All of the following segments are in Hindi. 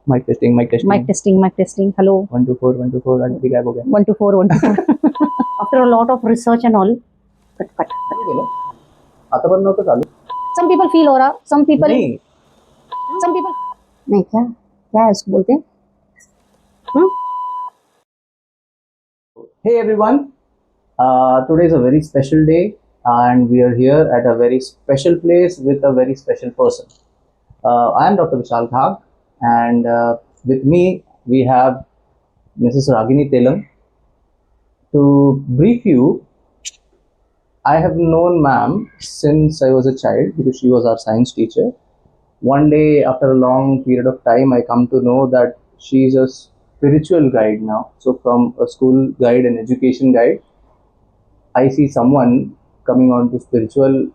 Mic testing, mic testing. Mic testing, mic testing. Hello. 1 2 4 1 2 4 and 3 गायब हो गया. 1 2 4 1 2 4. After a lot of research and all, cut. नाही गेलं. आता पण नव्हतं चालू. Some people feel हो रहा, some people नहीं. नहीं क्या है उसको बोलते हैं? Hey everyone, today is a very special day and we are here at a very special place with a very special person. I am Dr. Vishal Ghag and with me we have Mrs. Ragini Telam. To brief you, I have known ma'am since I was a child because she was our science teacher. One day after a long period of time I come to know that she is a spiritual guide now. So from a school guide and education guide, I see someone coming on to spiritual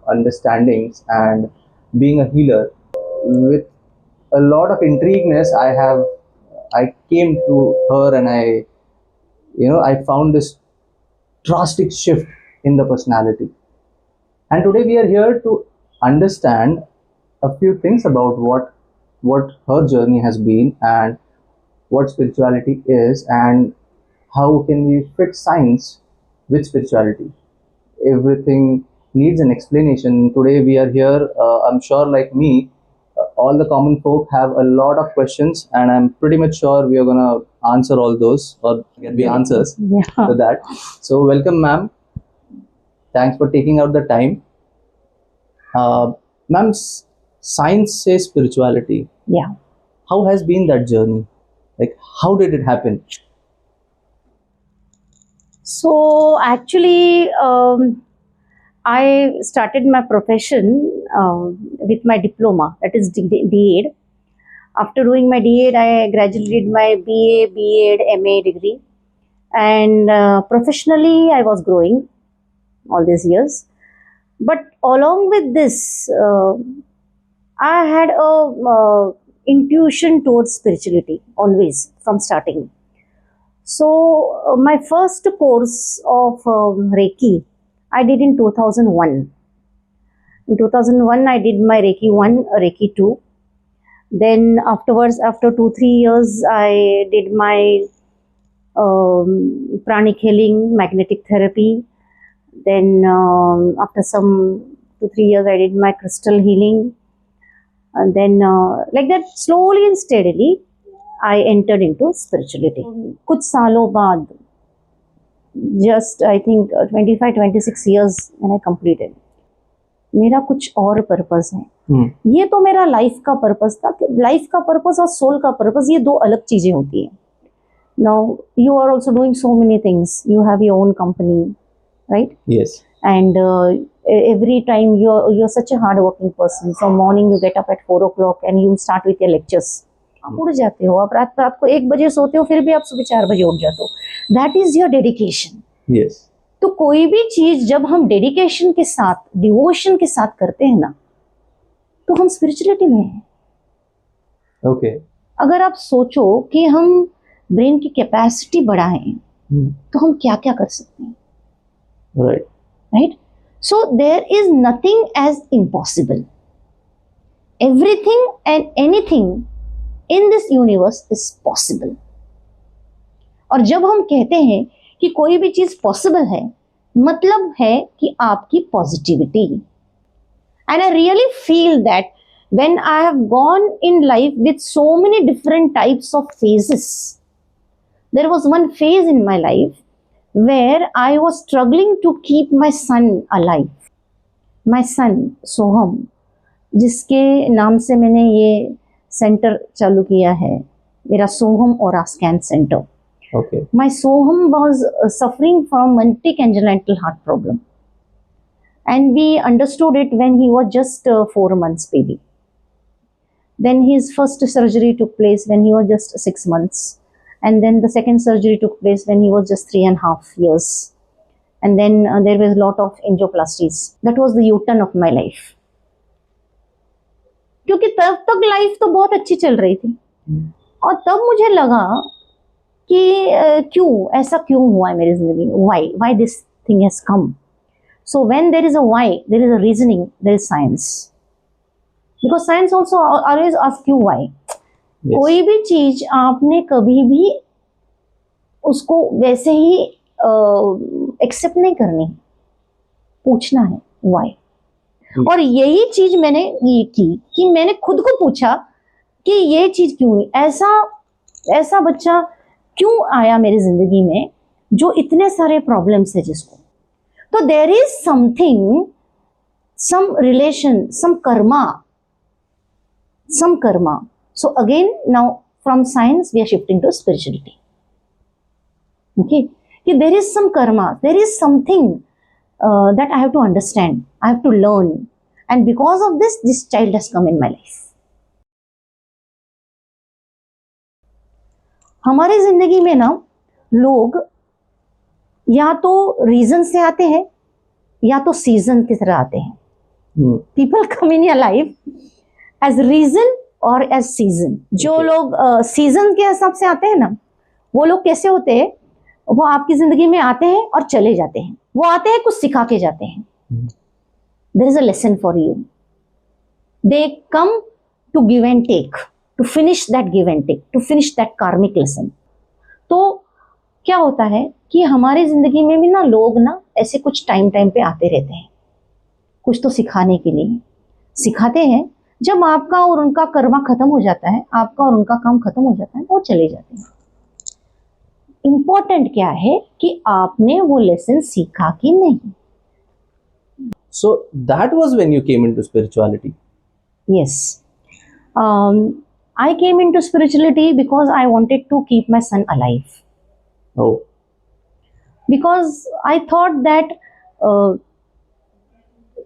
understandings and being a healer. With a lot of intrigueness, I came to her and I found this drastic shift in the personality. And today we are here to understand a few things about what her journey has been and what spirituality is and how can we fit science with spirituality. Everything needs an explanation. Today we are here, I'm sure like me, all the common folk have a lot of questions and I'm pretty much sure we are going to answer all those or get the answers to that. So welcome ma'am. Thanks for taking out the time. Ma'am, science says spirituality. Yeah. How has been that journey? Like, how did it happen? So actually, I started my profession with my diploma, that is D.Ed. After doing my D.Ed, I gradually did my BA, B.Ed, MA degree. And professionally, I was growing all these years. But along with this, I had a intuition towards spirituality always from starting. So my first course of Reiki I did in 2001. In 2001, I did my Reiki 1, Reiki 2. Then afterwards, after 2-3 years, I did my pranic healing, magnetic therapy. Then after some 2-3 years, I did my crystal healing. And then like that, slowly and steadily, I entered into spirituality. कुछ सालों बाद, just I think 25-26 years when I completed, मेरा कुछ और पर्पस है. ये तो मेरा लाइफ का पर्पस था. लाइफ का पर्पस और सोल का पर्पस ये दो अलग चीजें होती हैं. Now you are also doing so many things. You have your own company, right? Yes. And every time you're such a hard-working person. From morning you get up at 4 o'clock and you start with your lectures. आप उड़ जाते हो, आप रात को 1 बजे सोते हो, फिर भी आप सुबह 4 बजे उठ जाते हो. That is your dedication. Yes. तो कोई भी चीज जब हम डेडिकेशन के साथ, डिवोशन के साथ करते हैं ना, तो हम स्पिरिचुअलिटी में हैं. Okay. अगर आप सोचो कि हम ब्रेन की कैपेसिटी बढ़ाएं, तो हम क्या क्या कर सकते हैं. Right. Right? So there is nothing as impossible. Everything and anything in this universe is possible. और जब हम कहते हैं कि कोई भी चीज पॉसिबल है, मतलब है कि आपकी positivity. And I really feel that when I have gone in life with so many different types of phases, there was one phase in my life where I was struggling to keep my son alive. My son सोहम, जिसके नाम से मैंने ये सेंटर चालू किया है, मेरा सोहम और scan centre. Okay. My Soham was suffering from multi-congenital heart problem, and we understood it when he was just 4 months baby. Then his first surgery took place when he was just 6 months, and then the second surgery took place when he was just 3.5 years, and then there was a lot of angioplasties. That was the U-turn of my life. क्योंकि तब तक लाइफ तो बहुत अच्छी चल रही थी, और तब मुझे लगा कि क्यों ऐसा क्यों हुआ है मेरी जिंदगी में, why this thing has come. So when there is a why, there is a reasoning, there is science. Because science also always ask you why. Yes. कोई भी चीज आपने कभी भी उसको वैसे ही एक्सेप्ट नहीं करनी, पूछना है व्हाई। और यही चीज मैंने ये की कि मैंने खुद को पूछा कि ये चीज क्यों हुई, ऐसा बच्चा क्यों आया मेरी जिंदगी में जो इतने सारे प्रॉब्लम्स है जिसको। तो there is something, some relation, some karma. So again now from science we are shifting to spirituality. Okay, there is some karma, there is something that I have to understand, I have to learn, and because of this child has come in my life. हमारे जिंदगी में ना लोग या तो रीजन से आते हैं या तो सीजन की तरह आते हैं। People come in your life as reason और एज सीजन। जो लोग सीजन के हिसाब से आते हैं ना, वो लोग कैसे होते हैं, वो आपकी जिंदगी में आते हैं और चले जाते हैं। वो आते हैं, कुछ सिखा के जाते हैं। There is a lesson for you. They come to give and take, to finish that give and take, to finish that karmic lesson. तो क्या होता है कि हमारी जिंदगी में भी ना लोग ना ऐसे कुछ टाइम पे आते रहते हैं, कुछ तो सिखाने के लिए सिखाते हैं। जब आपका और उनका कर्मा खत्म हो जाता है, आपका और उनका काम खत्म हो जाता है, वो चले जाते हैं। इंपॉर्टेंट क्या है कि आपने वो लेसन सीखा कि नहीं। So that was when you came into spirituality. Yes, I came into spirituality because I wanted to keep my son alive. Oh. Because I thought that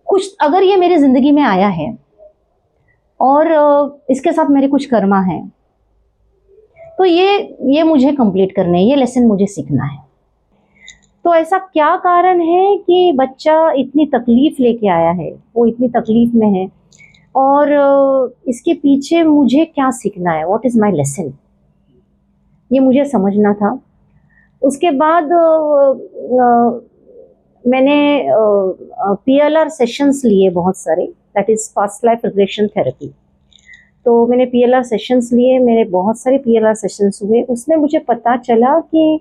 कुछ अगर ये मेरी जिंदगी में आया है और इसके साथ मेरे कुछ कर्मा है, तो ये मुझे कंप्लीट करना है, ये लेसन मुझे सीखना है। तो ऐसा क्या कारण है कि बच्चा इतनी तकलीफ लेके आया है, वो इतनी तकलीफ में है, और इसके पीछे मुझे क्या सीखना है, व्हाट इज़ माय लेसन, ये मुझे समझना था। उसके बाद मैंने PLR सेशंस लिए बहुत सारे, that is past life regression therapy. तो मैंने PLR सेशंस लिए, मेरे बहुत सारे PLR सेशंस हुए। उसमें मुझे पता चला कि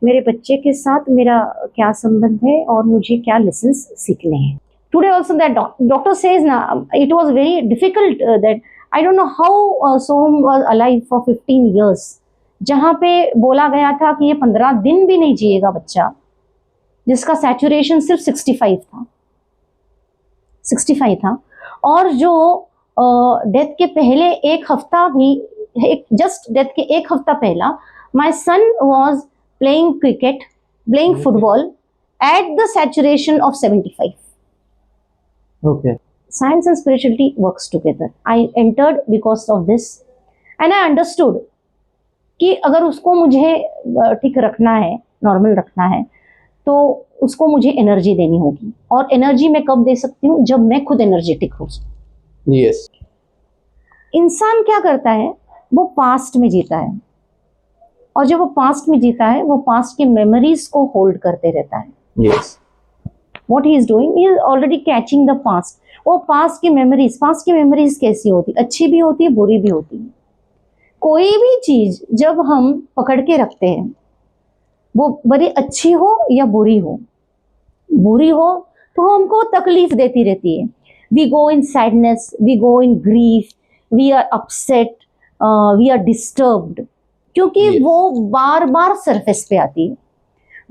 मेरे बच्चे के साथ मेरा क्या संबंध है और मुझे क्या लेसन्स सीखने हैं। Today also that doctor says ना, it was very difficult that I don't know how Soham was alive for 15 years, जहाँ पे बोला गया था कि ये 15 दिन भी नहीं जिएगा बच्चा, जिसका सैचुरेशन सिर्फ 65 था। और जो डेथ के पहले एक हफ्ता भी, जस्ट डेथ के एक हफ्ता पहला, my son was playing cricket, playing football at the saturation of 75. Okay. Science and spirituality works together. I entered because of this, and I understood कि अगर उसको मुझे ठीक रखना है, नॉर्मल रखना है, तो उसको मुझे एनर्जी देनी होगी। और एनर्जी मैं कब दे सकती हूँ, जब मैं खुद एनर्जेटिक हूँ। Yes. इंसान क्या करता है, वो पास्ट में जीता है, और जब वो पास्ट में जीता है, वो पास्ट की मेमोरीज को होल्ड करते रहता है। Yes. What he is doing, he is already catching the past. वो पास्ट की मेमोरीज कैसी होती, अच्छी भी होती है, बुरी भी होती है। कोई भी चीज जब हम पकड़ के रखते हैं, वो बड़ी अच्छी हो या बुरी हो तो हमको तकलीफ देती रहती है। We go in sadness, we go in grief, we are upset, we are disturbed, क्योंकि Yes. वो बार बार सरफेस पे आती है,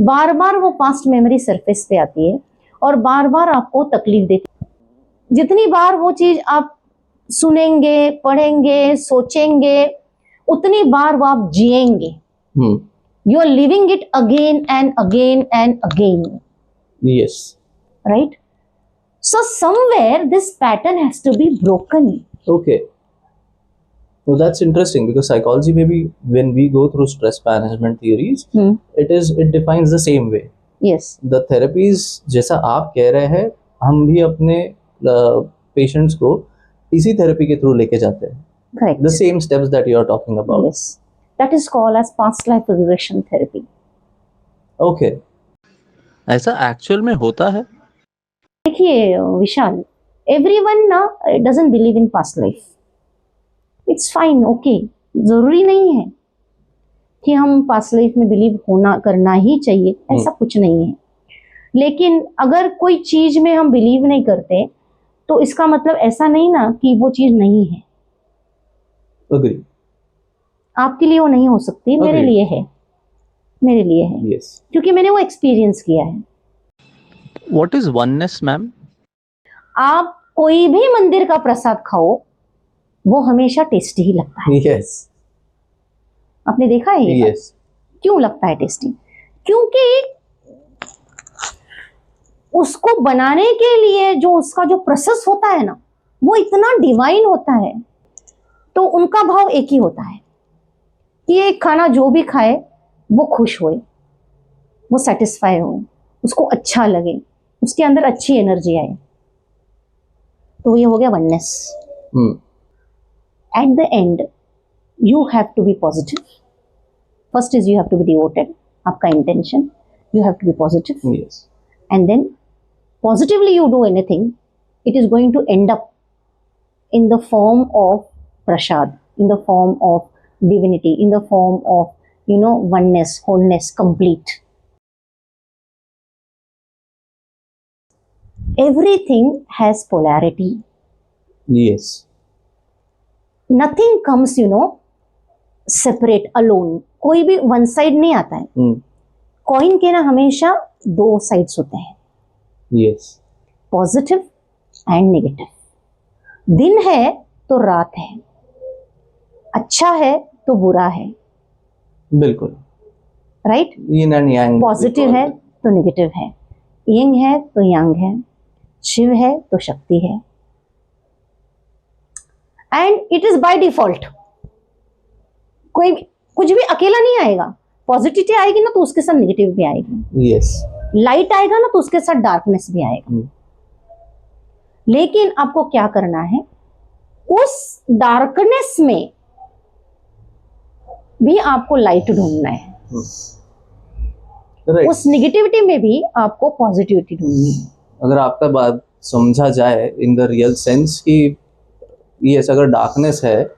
बार बार वो पास्ट मेमोरी सरफेस पे आती है और बार बार आपको तकलीफ देती है। जितनी बार वो चीज आप सुनेंगे, पढ़ेंगे, सोचेंगे, उतनी बार वो आप जिएंगे। You are living it again and again and again. Yes. Right? So somewhere this pattern has to be broken. Okay. Well, that's interesting because psychology, maybe when we go through stress management theories, it defines the same way. Yes. The therapies, जैसा आप कह रहे हैं, हम भी अपने पेशेंट्स को इसी थेरेपी के थ्रू लेके जाते हैं. Correct. The same steps that you are talking about. Yes. That is called as past life regression therapy. Okay. ऐसा एक्चुअल में होता है? देखिए विशाल, एवरीवन ना doesn't believe in past life, it's fine, okay, जरूरी नहीं है कि हम पास्ट लाइफ में बिलीव होना करना ही चाहिए, ऐसा कुछ नहीं है। लेकिन अगर कोई चीज में हम बिलीव नहीं करते तो इसका मतलब ऐसा नहीं ना कि वो चीज नहीं है। Agree. आपके लिए वो नहीं हो सकती, मेरे Agree. लिए है, मेरे लिए है, Yes. क्योंकि मैंने वो एक्सपीरियंस किया है। What is oneness, ma'am? आप कोई भी मंदिर का प्रसाद खाओ, वो हमेशा टेस्टी ही लगता है। Yes. आपने देखा है ये बात? Yes. क्यों लगता है टेस्टी? क्योंकि उसको बनाने के लिए जो उसका जो प्रोसेस होता है ना, वो इतना डिवाइन होता है। तो उनका भाव एक ही होता है कि ये खाना जो भी खाए वो खुश होए, वो सेटिस्फाई हो, उसको अच्छा लगे, उसके अंदर अच्छी एनर्जी आए। तो ये हो गया oneness. At the end you have to be positive. First is you have to be devoted, आपका intention, you have to be positive, Yes. and then positively you do anything, it is going to end up in the form of prasad, in the form of divinity, in the form of oneness, wholeness, complete. Everything has polarity. Yes. Nothing comes separate, alone. कोई भी वन साइड नहीं आता है। कॉइन के ना हमेशा दो साइड्स होते हैं, Yes. Positive and negative. दिन है तो रात है, अच्छा है तो बुरा है, बिल्कुल। Right? Yin and yang. Positive है तो नेगेटिव है, यंग है तो यांग है, शिव है तो शक्ति है। And it is by default. कोई कुछ भी अकेला नहीं आएगा। पॉजिटिविटी आएगी ना तो उसके साथ नेगेटिव भी आएगी, Yes. लाइट आएगा ना तो उसके साथ डार्कनेस भी आएगा। लेकिन आपको क्या करना है, उस डार्कनेस में भी आपको लाइट ढूंढना है, Right. उस निगेटिविटी में भी आपको पॉजिटिविटी ढूंढनी है। अगर आपका बात समझा जाए इन द रियल सेंस कि यस, अगर डार्कनेस है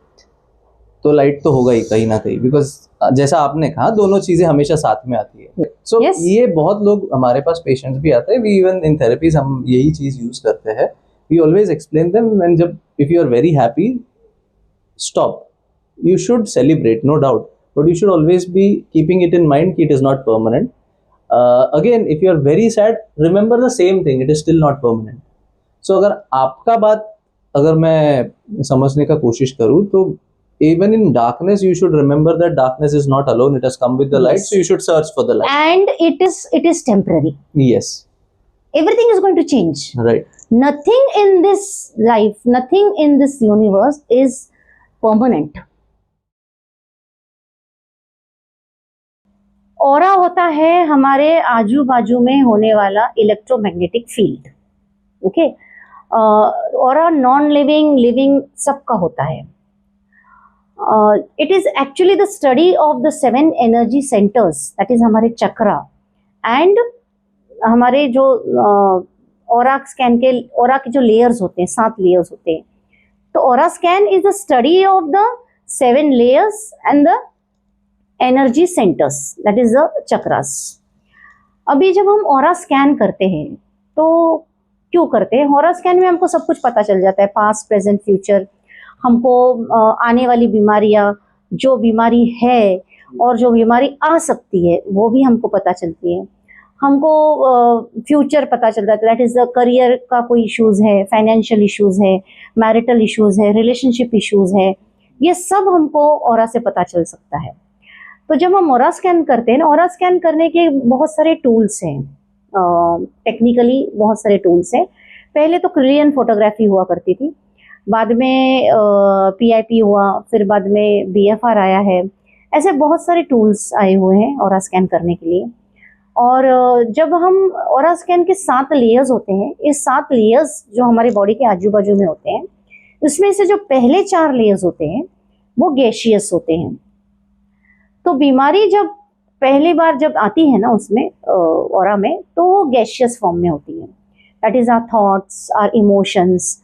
तो लाइट तो होगा ही कहीं ना कहीं, बिकॉज जैसा आपने कहा दोनों चीजें हमेशा साथ में आती है। सो Yes. ये बहुत लोग हमारे पास पेशेंट्स भी आते हैं, वी इवन इन थेरेपीज हम यही चीज यूज करते हैं। We always explain them when जब if you are very happy, stop, you should celebrate, no doubt, but you should always be keeping it in mind कि it is not permanent. Again if you are very sad, remember the same thing, it is still not permanent. So अगर आपका बात अगर मैं समझने का कोशिश करूँ तो even in darkness you should remember that darkness is not alone, it has come with the light, Yes. so you should search for the light. And it is temporary. Yes. Everything is going to change. Right. Nothing in this life, nothing in this universe is permanent. Aura होता है हमारे आजू बाजू में होने वाला electromagnetic field. Okay, aura non living, living सबका होता है। It is actually the study of the 7 energy centers, that is हमारे चक्रा, and हमारे जो ऑरा स्कैन के, ऑरा के जो लेयर्स होते हैं, 7 लेयर्स होते हैं। तो aura scan is the study of the 7 layers and the energy centres, that is the chakras. अभी जब हम ऑरा स्कैन करते हैं तो क्यों करते हैं? ऑरा स्कैन में हमको सब कुछ पता चल जाता है, पास्ट, प्रेजेंट, फ्यूचर। हमको आने वाली बीमारियां, जो बीमारी है और जो बीमारी आ सकती है वो भी हमको पता चलती है। हमको फ्यूचर पता चलता है, दैट इज़ द करियर का कोई इश्यूज़ है, फाइनेंशियल इश्यूज़ है, मैरिटल इश्यूज़ है, रिलेशनशिप इश्यूज़ है, ये सब हमको ऑरा से पता चल सकता है। तो जब हम ऑरा स्कैन करते हैं ना, ऑरा स्कैन करने के बहुत सारे टूल्स हैं, टेक्निकली बहुत सारे टूल्स हैं। पहले तो क्रिलियन फोटोग्राफी हुआ करती थी, बाद में PIP हुआ, फिर बाद में BFR आया है। ऐसे बहुत सारे टूल्स आए हुए हैं ऑरा स्कैन करने के लिए। और जब हम ऑरा स्कैन के 7 लेयर्स होते हैं, इस 7 लेयर्स जो हमारे बॉडी के आजू बाजू में होते हैं, उसमें से जो पहले 4 लेयर्स होते हैं वो गैशियस होते हैं। तो बीमारी जब पहली बार जब आती है ना उसमें ऑरा में, तो वो गैशियस फॉर्म में होती है। That is our thoughts, our emotions.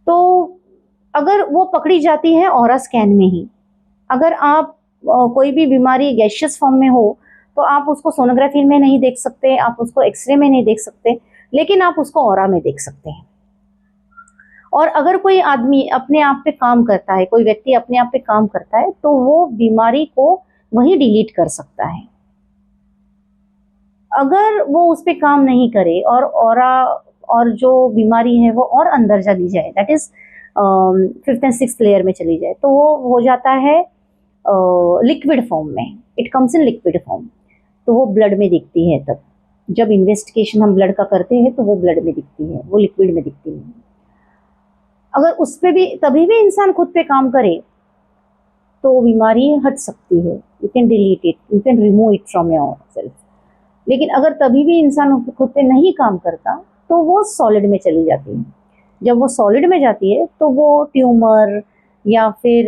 तो अगर वो पकड़ी जाती है ऑरा स्कैन में ही, अगर आप कोई भी बीमारी गैशियस फॉर्म में हो तो आप उसको सोनोग्राफी में नहीं देख सकते, आप उसको एक्सरे में नहीं देख सकते, लेकिन आप उसको ऑरा में देख सकते हैं। और अगर कोई आदमी अपने आप पे काम करता है, कोई व्यक्ति अपने आप पे काम करता है, तो वो बीमारी को वही डिलीट कर सकता है। अगर वो उस पे काम नहीं करे और ऑरा और जो बीमारी है वो और अंदर चली जाए, that is 5th and 6th layer में चली जाए, तो वो हो जाता है लिक्विड फॉर्म में। It comes in liquid form, तो वो ब्लड में दिखती है। तब जब इन्वेस्टिगेशन हम ब्लड का करते हैं तो वो ब्लड में दिखती है, वो लिक्विड में दिखती है। अगर उस पे भी तभी भी इंसान खुद पे काम करे तो बीमारी हट सकती है। You can delete it, you can remove it from your self. लेकिन अगर तभी भी इंसान खुद पे नहीं काम करता तो वो सॉलिड में चली जाती है। जब वो सॉलिड में जाती है तो वो ट्यूमर या फिर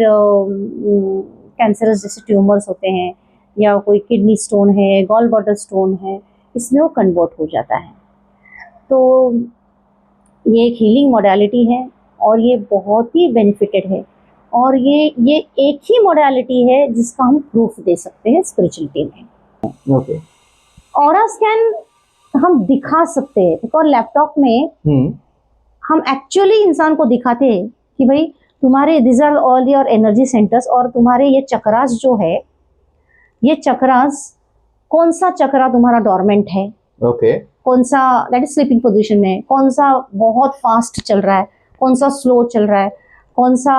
कैंसरस जैसे ट्यूमर्स होते हैं, या कोई किडनी स्टोन है, गॉल ब्लैडर स्टोन है, इसमें वो कन्वर्ट हो जाता है। तो ये एक हीलिंग मोडालिटी है और ये बहुत ही बेनिफिटेड है। और ये एक ही मोडालिटी है जिसका हम प्रूफ दे सकते हैं स्पिरिचुअलिटी में। ओके। ऑरा स्कैन हम दिखा सकते हैं, बिकॉज लैपटॉप में हम एक्चुअली इंसान को दिखाते हैं कि भाई तुम्हारे this are all your energy centres, और तुम्हारे ये चक्रास जो है, ये चक्रास कौन सा चक्रा तुम्हारा डोरमेंट है, ओके, कौन सा दैट इज स्लीपिंग पोजीशन में, कौन सा बहुत फास्ट चल रहा है, कौन सा स्लो चल रहा है, कौन सा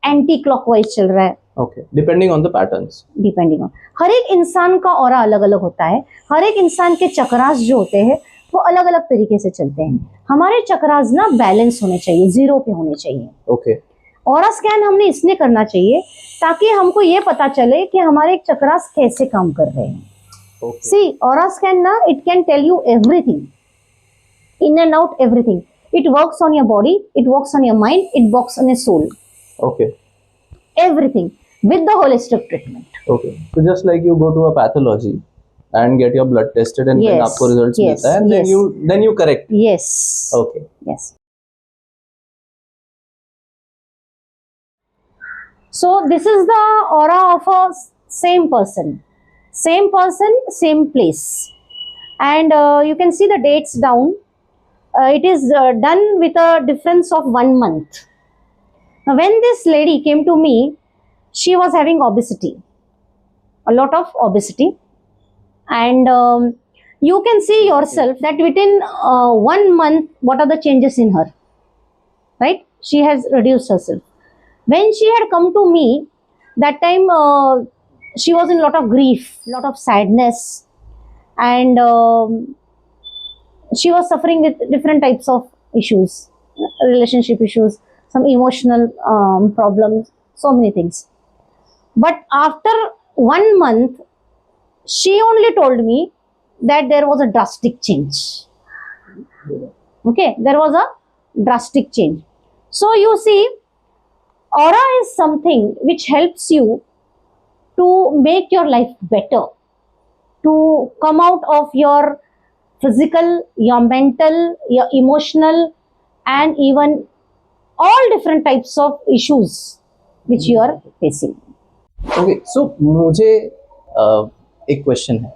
एंटी क्लॉकवाइज चल रहा है। Okay, depending on the patterns. Depending on, हर एक इंसान का ऑरा अलग अलग होता है। हर एक इंसान के चक्रास जो होते हैं वो अलग अलग तरीके से चलते हैं। हमारे चक्रास ना बैलेंस होने चाहिए, जीरो पे होने चाहिए। ओके। ऑरा स्कैन हमने इसलिए करना चाहिए ताकि हमको ये पता चले कि हमारे चक्रास कैसे काम कर रहे हैं। सी, ऑरा स्कैन ना, it can tell you everything, in and out everything. It works on your body, it works on your mind, it works on your soul. Okay. Everything with the holistic treatment. Okay. So just like you go to a pathology and get your blood tested and then आपको results मिलता है, and then you correct. Yes. Okay. Yes. So this is the aura of a same person, same place, and you can see the dates down. It is done with a difference of 1 month. Now, when this lady came to me, she was having obesity, a lot of obesity, and you can see yourself that within 1 month, what are the changes in her, right? She has reduced herself. When she had come to me, that time she was in a lot of grief, lot of sadness, and she was suffering with different types of issues, relationship issues, some emotional problems, so many things. But after 1 month, she only told me that there was a drastic change. Okay, there was a drastic change. So you see, aura is something which helps you to make your life better, to come out of your physical, your mental, your emotional, and even all different types of issues which you are facing. Okay, so मुझे एक question है.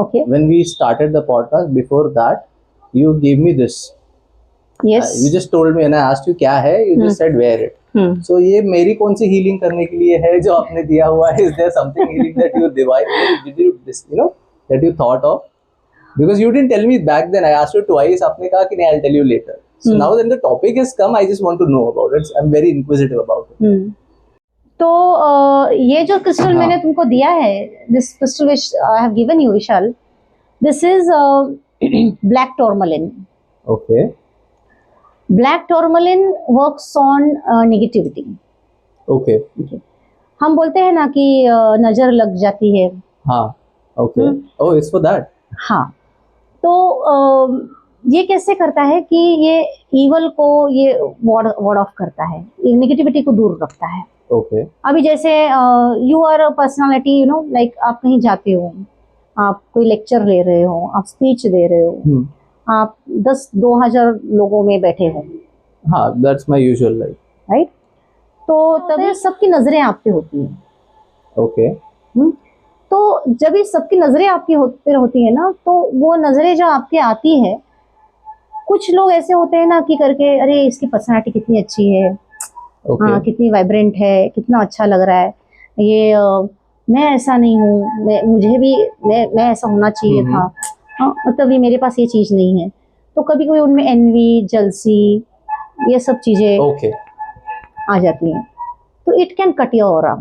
Okay. When we started the podcast, before that, you gave me this. Yes. You just told me and I asked you क्या है, you just said wear it. So ये मेरी कौन सी healing करने के लिए है जो आपने दिया हुआ है? Is there something healing that you that you thought of? Because you didn't tell me back then. I asked you twice. आपने कहा कि नहीं, I'll tell you later. So now that the topic has come, I just want to know about it. I'm very inquisitive about it. तो ये जो क्रिस्टल मैंने तुमको दिया है, this crystal which I have given you, Vishal, this is black tourmaline. Okay. Black tourmaline works on negativity. Okay. हम बोलते हैं ना कि नजर लग जाती है. हाँ. Okay. Oh, it's for that. हाँ. तो ये कैसे करता है कि ये ईवल को ये वार्ड ऑफ करता है, नेगेटिविटी को दूर रखता है. Okay. अभी जैसे you are a personality, you know, like आप कहीं जाते हो, आप कोई लेक्चर ले रहे हो, आप स्पीच दे रहे हो, आप 10-2000 लोगों में बैठे हो, हाँ, that's my usual life. Right? तो तभी सबकी नजरें आप पे होती हैं। ओके। तो जब ये सबकी नजरें आपकी होती है ना, तो वो नजरें जो आपके आती है, कुछ लोग ऐसे होते हैं ना कि करके, अरे इसकी पर्सनालिटी कितनी अच्छी है, ओके। हाँ कितनी वाइब्रेंट है, कितना अच्छा लग रहा है ये, मैं ऐसा नहीं हूँ, मुझे भी मैं ऐसा होना चाहिए था, हाँ मतलब ये मेरे पास ये चीज़ नहीं है। तो कभी कभी उनमें एनवी, जलसी, ये सब चीज़ें ओके। आ जाती हैं, तो it can cut your aura.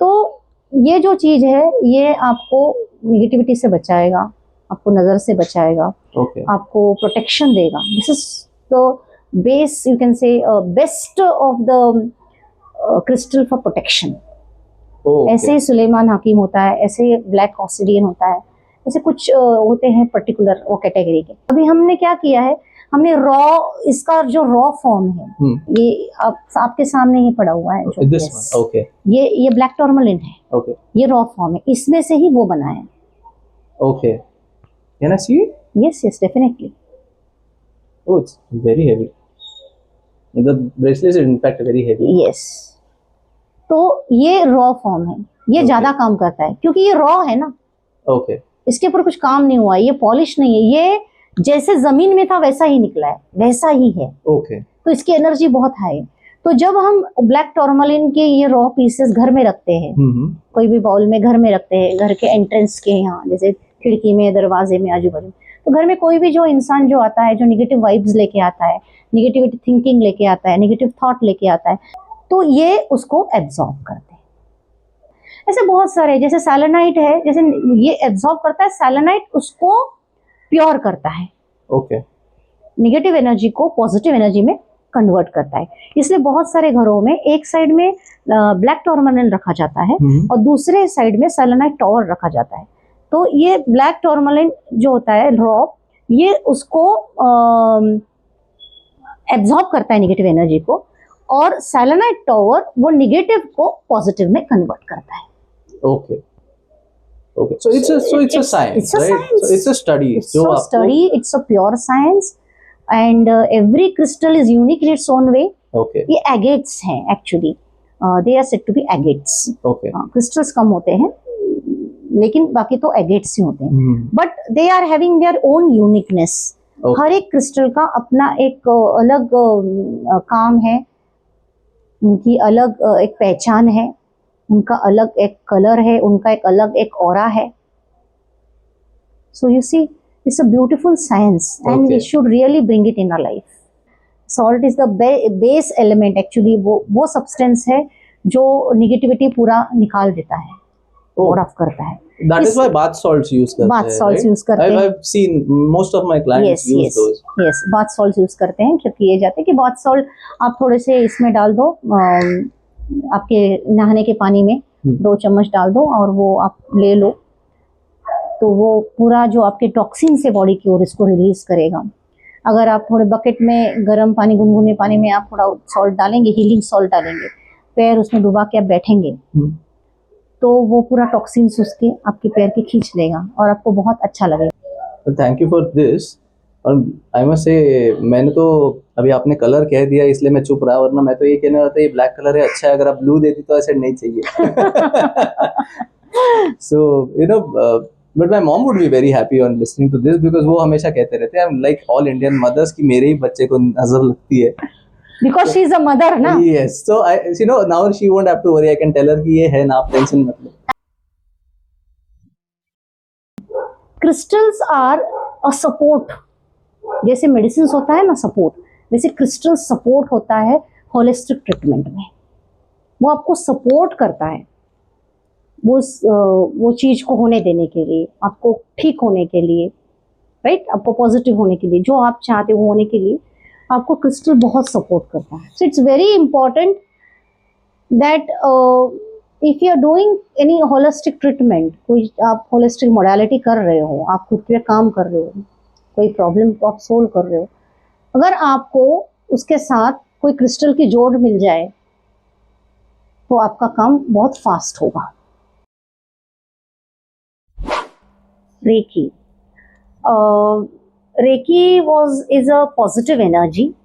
तो ये जो चीज़ है ये आपको निगेटिविटी से बचाएगा, आपको नज़र से बचाएगा, ओके। आपको प्रोटेक्शन देगा। This is the base, you can say best of the crystal for protection. ऐसे ही सुलेमान हकीम होता है, ऐसे ब्लैक ऑब्सिडियन होता है, ऐसे कुछ होते हैं पर्टिकुलर वो कैटेगरी के। अभी हमने क्या किया है, हमने इसका जो रॉ फॉर्म है, ये आपके सामने ही पड़ा हुआ है जो, दिस वन। ओके। ये ब्लैक टूरमलिन है। ओके। ये रॉ फॉर्म है, इसमें से ही वो बना है। Okay, can I see it? Yes yes, definitely. Oh, it's very heavy. The bracelet is in fact very heavy. Yes, तो ये रॉ फॉर्म है, ये ज्यादा काम करता है क्योंकि ये रॉ है ना। ओके। इसके ऊपर कुछ काम नहीं हुआ, ये पॉलिश नहीं है, ये जैसे जमीन में था वैसा ही निकला है, वैसा ही है। ओके। तो इसकी एनर्जी बहुत हाई है। तो जब हम ब्लैक टूरमलिन के ये रॉ पीसेस घर में रखते हैं, कोई भी बाउल में घर में रखते हैं, घर के एंट्रेंस के यहाँ, जैसे खिड़की में, दरवाजे में, आजू बाजू, तो घर में कोई भी जो इंसान जो आता है, जो निगेटिव वाइब्स लेके आता है, निगेटिव थिंकिंग लेके आता है, निगेटिव थॉट लेके आता है, तो ये उसको एब्जॉर्ब करते हैं। ऐसे बहुत सारे, जैसे सैलेनाइट है, जैसे ये एब्जॉर्ब करता है, सैलेनाइट उसको प्योर करता है। ओके। निगेटिव एनर्जी को पॉजिटिव एनर्जी में कन्वर्ट करता है। इसलिए बहुत सारे घरों में एक साइड में ब्लैक टूरमलिन रखा जाता है और दूसरे साइड में सेलेनाइट टॉवर रखा जाता है। तो ये ब्लैक टूरमलिन जो होता है रॉ, ये उसको एब्जॉर्ब करता है निगेटिव एनर्जी को, और सेलेनाइट टॉवर वो निगेटिव को पॉजिटिव में कन्वर्ट करता है। Okay. Okay, so it's a science, right? So it's a study. It's a study. It's a pure science, and every crystal is unique in its own way. Okay. ये agates हैं actually. They are said to be agates. Okay. Crystals कम होते हैं, लेकिन बाकी तो agates ही होते हैं. But they are having their own uniqueness. Okay. हर एक क्रिस्टल का अपना एक अलग काम है, उनकी अलग एक पहचान है, उनका अलग एक कलर है, उनका एक अलग एक ऑरा है। So you see, it's a beautiful science, and we should really bring it in our life. Salt is the base element actually. वो substance है जो negativity पूरा निकाल देता है, और ऑफ करता है। That is why bath salts use करते हैं। Bath salts use करते हैं। I've seen most of my clients use those. Yes, bath salts use करते हैं, क्योंकि ये जाते हैं कि bath salt आप थोड़े से इसमें डाल दो, आपके नहाने के पानी में 2 चम्मच डाल दो और वो आप ले लो, तो वो पूरा जो आपके टॉक्सिन से बॉडी की ओर इसको रिलीज करेगा। अगर आप थोड़े बकेट में गर्म पानी, गुनगुने पानी में आप थोड़ा सॉल्ट डालेंगे, हीलिंग सॉल्ट डालेंगे, पैर उसमें डुबा के आप बैठेंगे, तो वो पूरा टॉक्सिन्स उसके आपके पैर के खींच लेगा और आपको बहुत अच्छा लगेगा। Thank you for this. और आई मस्ट से, मैंने तो अभी आपने कलर कह दिया इसलिए मैं चुप रहा, वरना मैं तो ये कहने वाला था ये ब्लैक कलर है, अच्छा है, अगर आप ब्लू देती तो ऐसे नहीं चाहिए। So you know, but my mom would be very happy on listening to this, because वो हमेशा कहते रहते हैं लाइक ऑल इंडियन मदर्स की मेरे ही बच्चे को नजर लगती है। Because she is a mother, ना? Yes, so you know, now she won't have to worry. I can tell her कि ये है ना, आप टेंशन मत लो। Crystals are a support. जैसे मेडिसिन होता है ना सपोर्ट, वैसे क्रिस्टल सपोर्ट होता है होलिस्टिक ट्रीटमेंट में। वो आपको सपोर्ट करता है वो चीज को होने देने के लिए, आपको ठीक होने के लिए, राइट, आपको पॉजिटिव होने के लिए, जो आप चाहते हो होने के लिए आपको क्रिस्टल बहुत सपोर्ट करता है। So it's very important that if you are doing any holistic treatment, कोई आप होलिस्टिक मोडालिटी कर रहे हो, आप खुद पे काम कर रहे हो, कोई प्रॉब्लम को आप सोल्व कर रहे हो, अगर आपको उसके साथ कोई क्रिस्टल की जोड़ मिल जाए तो आपका काम बहुत फास्ट होगा। Reiki Reiki is a positive energy,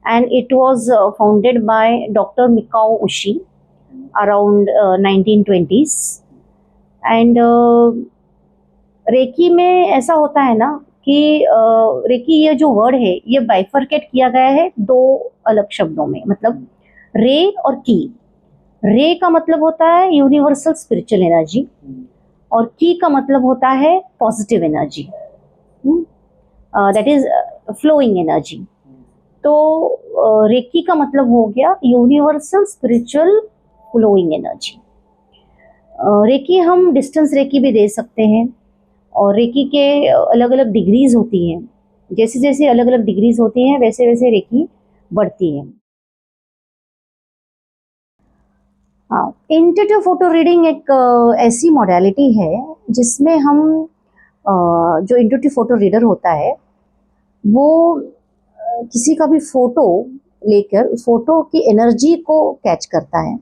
and it was founded by Dr. Mikao Ushi around 1920s. And reiki में ऐसा होता है ना कि रेकी ये जो वर्ड है ये बाइफरकेट किया गया है दो अलग शब्दों में, मतलब रे और की। रे का मतलब होता है यूनिवर्सल स्पिरिचुअल एनर्जी और की का मतलब होता है positive energy, that is flowing energy. तो रेकी का मतलब हो गया universal spiritual flowing energy. Reiki हम डिस्टेंस रेकी भी दे सकते हैं, और रेकी के अलग अलग डिग्रीज होती हैं। जैसे जैसे अलग अलग डिग्रीज होती हैं वैसे वैसे रेकी बढ़ती है। हाँ, इंट्यूटिव फोटो रीडिंग एक ऐसी मॉडलिटी है जिसमें हम जो इंट्यूटिव फोटो रीडर होता है वो किसी का भी फोटो लेकर उस फोटो की एनर्जी को कैच करता है,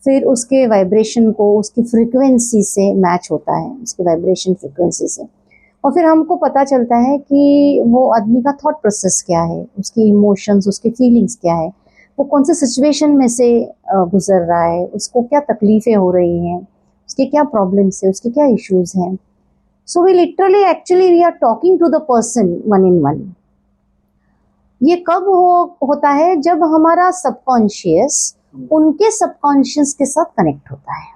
फिर उसके वाइब्रेशन को उसकी फ्रीक्वेंसी से मैच होता है, उसके वाइब्रेशन फ्रीक्वेंसी से, और फिर हमको पता चलता है कि वो आदमी का थॉट प्रोसेस क्या है, उसकी इमोशंस, उसकी फीलिंग्स क्या है, वो कौन से सिचुएशन में से गुजर रहा है, उसको क्या तकलीफ़ें हो रही हैं, उसके क्या प्रॉब्लम्स है, उसके क्या इश्यूज हैं। So we literally actually we are talking to the person one in one. ये कब होता है? जब हमारा सबकॉन्शियस उनके सबकॉन्शियस के साथ कनेक्ट होता है।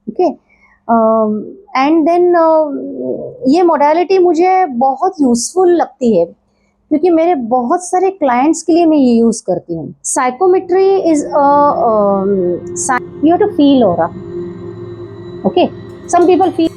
ओके, एंड देन ये मॉडलिटी मुझे बहुत यूज़फुल लगती है क्योंकि मेरे बहुत सारे क्लाइंट्स के लिए मैं ये यूज़ करती हूँ। Psychometry is you have to feel aura. Okay, some people feel